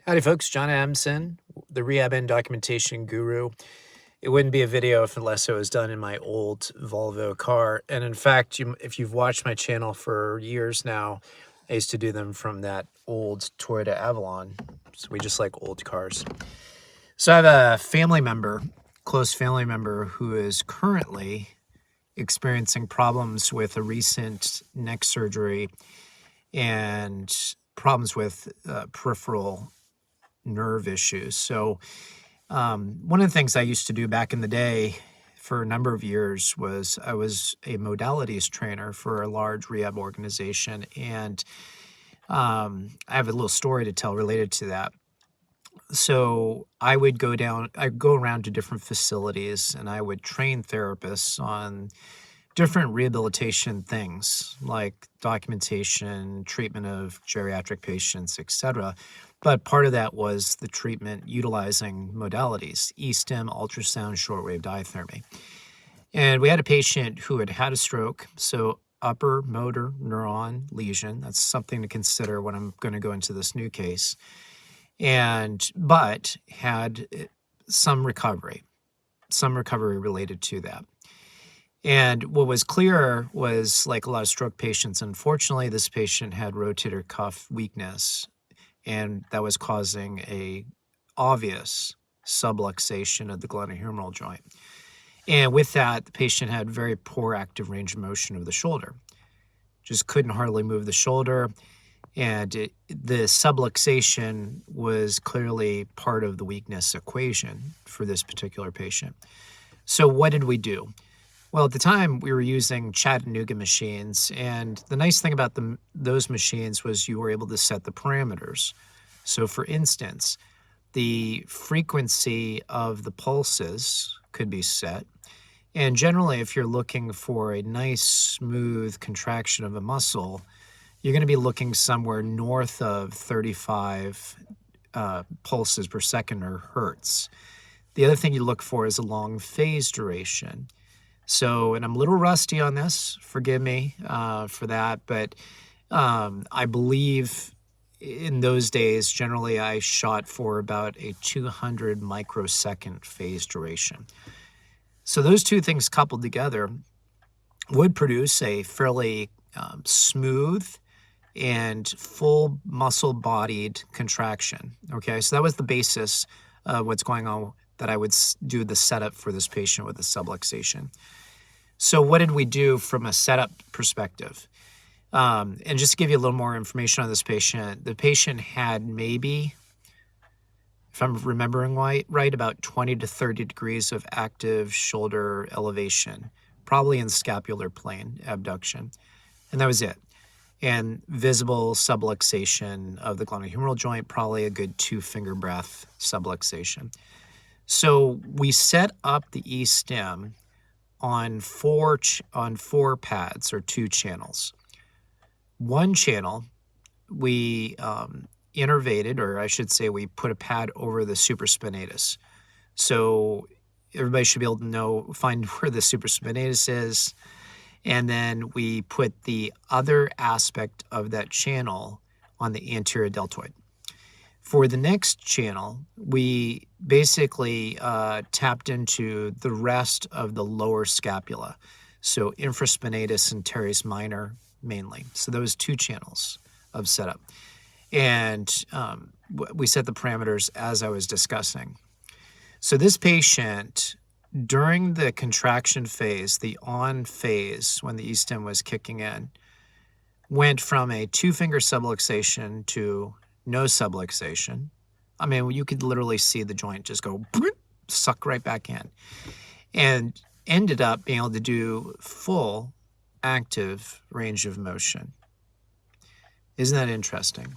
Howdy folks, John Adamson, the rehab and documentation guru. It wouldn't be a video unless it was done in my old Volvo car. And in fact, if you've watched my channel for years now, I used to do them from that old Toyota Avalon. So we just like old cars. So I have a family member, close family member, who is currently experiencing problems with a recent neck surgery and problems with peripheral nerve issues. So one of the things I used to do back in the day for a number of years was I was a modalities trainer for a large rehab organization. And I have a little story to tell related to that. So I'd go around to different facilities and I would train therapists on different rehabilitation things like documentation, treatment of geriatric patients, etc. But part of that was the treatment utilizing modalities, Estim, ultrasound, shortwave diathermy. And we had a patient who had had a stroke, so upper motor neuron lesion. That's something to consider when I'm going to go into this new case. But had some recovery related to that. And what was clear was, like a lot of stroke patients, unfortunately, this patient had rotator cuff weakness, and that was causing a obvious subluxation of the glenohumeral joint. And with that, the patient had very poor active range of motion of the shoulder. Just couldn't hardly move the shoulder. And the subluxation was clearly part of the weakness equation for this particular patient. So what did we do? Well, at the time, we were using Chattanooga machines, and the nice thing about those machines was you were able to set the parameters. So, for instance, the frequency of the pulses could be set, and generally, if you're looking for a nice, smooth contraction of a muscle, you're going to be looking somewhere north of 35 pulses per second, or hertz. The other thing you look for is a long phase duration. So, and I'm a little rusty on this, forgive me for that, but I believe in those days, generally I shot for about a 200 microsecond phase duration. So those two things coupled together would produce a fairly smooth and full muscle-bodied contraction. Okay, so that was the basis of what's going on, that I would do the setup for this patient with a subluxation. So what did we do from a setup perspective? And just to give you a little more information on this patient, the patient had maybe, if I'm remembering right, about 20 to 30 degrees of active shoulder elevation, probably in scapular plane abduction. And that was it. And visible subluxation of the glenohumeral joint, probably a good 2-finger breadth subluxation. So we set up the E-stem on four pads, or 2 channels. One channel, we innervated, or I should say we put a pad over the supraspinatus. So everybody should be able to find where the supraspinatus is. And then we put the other aspect of that channel on the anterior deltoid. For the next channel, we basically tapped into the rest of the lower scapula, so infraspinatus and teres minor mainly. So those 2 channels of setup. And we set the parameters as I was discussing. So this patient, during the contraction phase, the on phase, when the E-stem was kicking in, went from a 2-finger subluxation to no subluxation. I mean, you could literally see the joint just go suck right back in, and ended up being able to do full active range of motion. Isn't that interesting?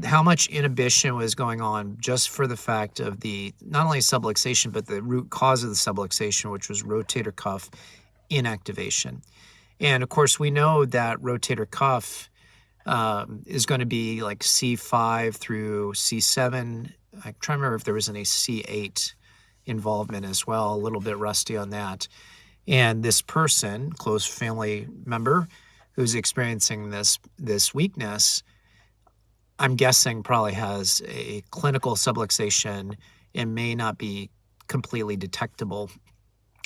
How much inhibition was going on just for the fact of the not only subluxation, but the root cause of the subluxation, which was rotator cuff inactivation. And of course, we know that rotator cuff is going to be like C5 through C7. I'm trying to remember if there was any C8 involvement as well, a little bit rusty on that. And this person, close family member who's experiencing this weakness, I'm guessing probably has a clinical subluxation and may not be completely detectable.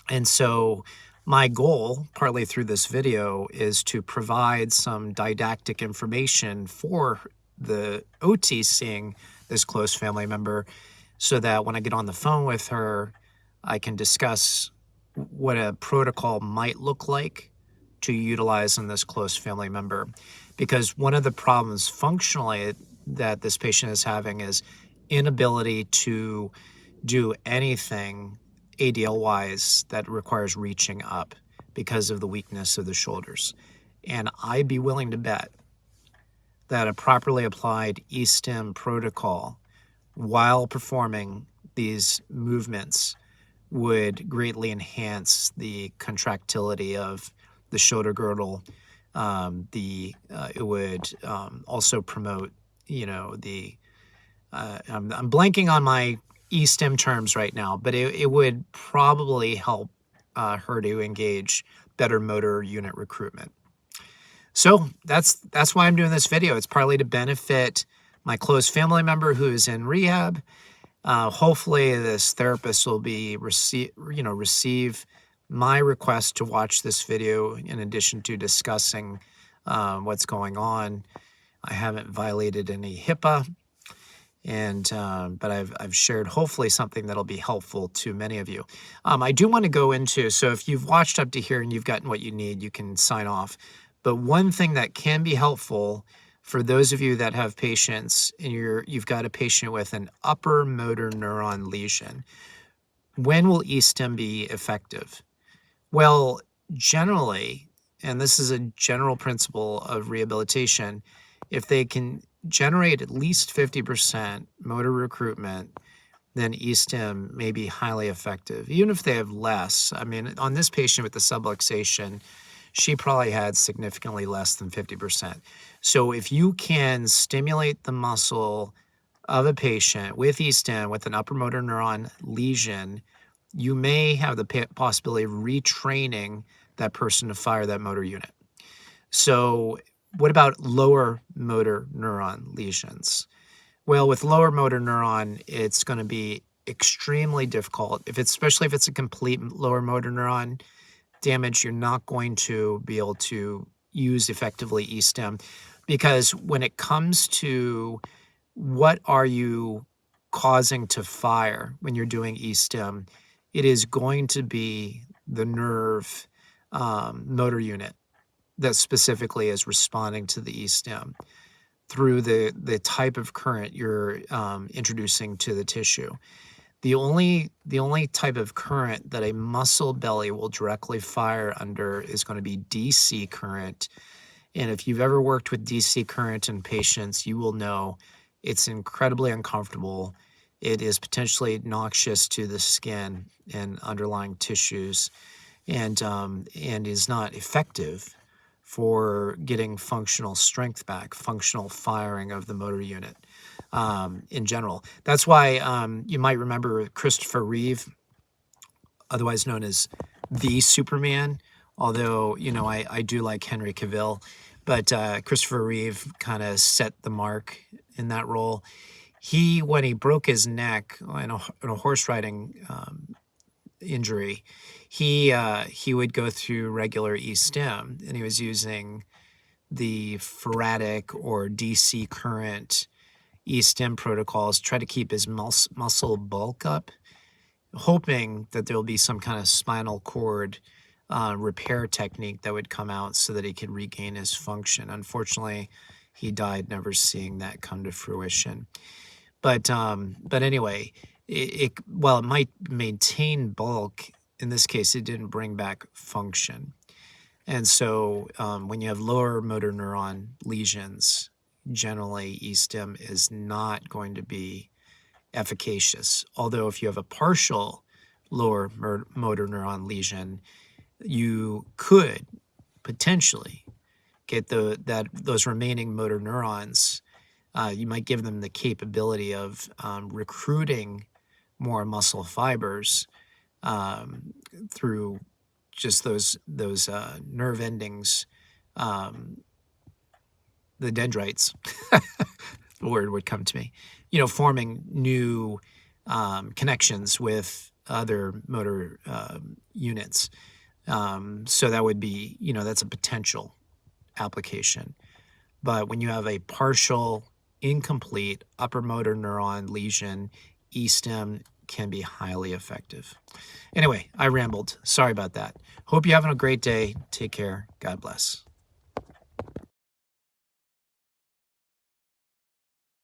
And so my goal, partly through this video, is to provide some didactic information for the OT seeing this close family member so that when I get on the phone with her, I can discuss what a protocol might look like to utilize in this close family member. Because one of the problems functionally that this patient is having is inability to do anything ADL wise that requires reaching up because of the weakness of the shoulders. And I'd be willing to bet that a properly applied Estim protocol while performing these movements would greatly enhance the contractility of the shoulder girdle. It would also promote, I'm blanking on my E-stem terms right now, but it would probably help her to engage better motor unit recruitment. So that's why I'm doing this video. It's partly to benefit my close family member who is in rehab. Hopefully this therapist will receive my request to watch this video in addition to discussing what's going on. I haven't violated any HIPAA, but I've shared hopefully something that'll be helpful to many of you. I do want to go into, so if you've watched up to here and you've gotten what you need, you can sign off. But one thing that can be helpful for those of you that have patients and you've got a patient with an upper motor neuron lesion, when will E-stim be effective? Well, generally, and this is a general principle of rehabilitation, if they can generate at least 50% motor recruitment, then E-stim may be highly effective. Even if they have less, I mean, on this patient with the subluxation, she probably had significantly less than 50%. So if you can stimulate the muscle of a patient with E-stim with an upper motor neuron lesion, you may have the possibility of retraining that person to fire that motor unit. So what about lower motor neuron lesions? Well, with lower motor neuron, it's going to be extremely difficult. Especially if it's a complete lower motor neuron damage, you're not going to be able to use effectively E-stim, because when it comes to what are you causing to fire when you're doing E-stim, it is going to be the nerve motor unit that specifically is responding to the E-stim through the type of current you're introducing to the tissue. The only type of current that a muscle belly will directly fire under is going to be DC current. And if you've ever worked with DC current in patients, you will know it's incredibly uncomfortable. It is potentially noxious to the skin and underlying tissues, and is not effective for getting functional strength back, functional firing of the motor unit in general. That's why you might remember Christopher Reeve, otherwise known as the Superman, although, I do like Henry Cavill, but Christopher Reeve kind of set the mark in that role. When he broke his neck in a horse riding injury, he would go through regular E-stim, and he was using the faradic or DC current E-stim protocols, try to keep his muscle bulk up, hoping that there will be some kind of spinal cord repair technique that would come out so that he could regain his function. Unfortunately, he died never seeing that come to fruition. But anyway, while it might maintain bulk, in this case, it didn't bring back function. And so when you have lower motor neuron lesions, generally E-stim is not going to be efficacious. Although if you have a partial lower motor neuron lesion, you could potentially get those remaining motor neurons. You might give them the capability of recruiting more muscle fibers through just those nerve endings, the dendrites. the word would come to me, forming new connections with other motor units. So that would be, that's a potential application. But when you have a partial, incomplete upper motor neuron lesion, Estim can be highly effective. Anyway, I rambled. Sorry about that. Hope you're having a great day. Take care. God bless.